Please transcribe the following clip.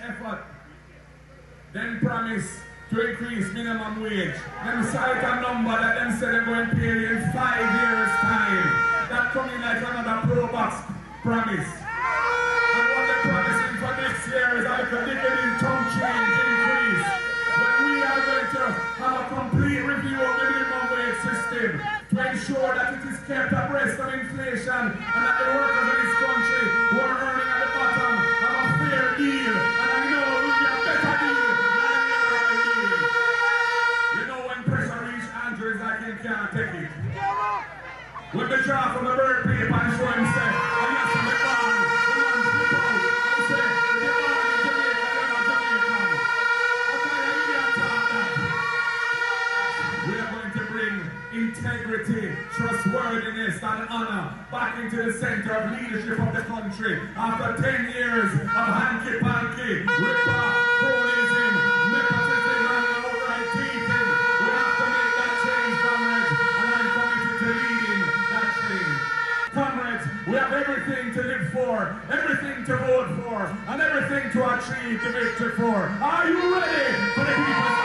effort. Them promise to increase minimum wage. Them cite a number that them say they're going to pay in 5 years' time. That coming like another pro-box promise. And what they're promising for next year is like a dividend tongue change increase. When we are going to have a complete review of the minimum wage system to ensure that it is kept abreast of inflation and that the workers in this country who are earning at the bottom have a fair deal. And I know it will be a better deal than any other deal. You know when pressure reaches Andrew, it's like he can't take it. When the draw from the bird paper and show him say, and yes, the man flip out and say, the man in Jamaica, they're not Jamaican. Okay, I can't talk that. We are going to bring integrity, trustworthiness, and honor back into the center of leadership of the country. After 10 years of hanky-panky, rip-off, cronyism, nepotism, and outright thieving, we have to make that change, comrades, and I'm committed to leading that change. Comrades, we have everything to live for, everything to vote for, and everything to achieve the victory for. Are you ready for the people's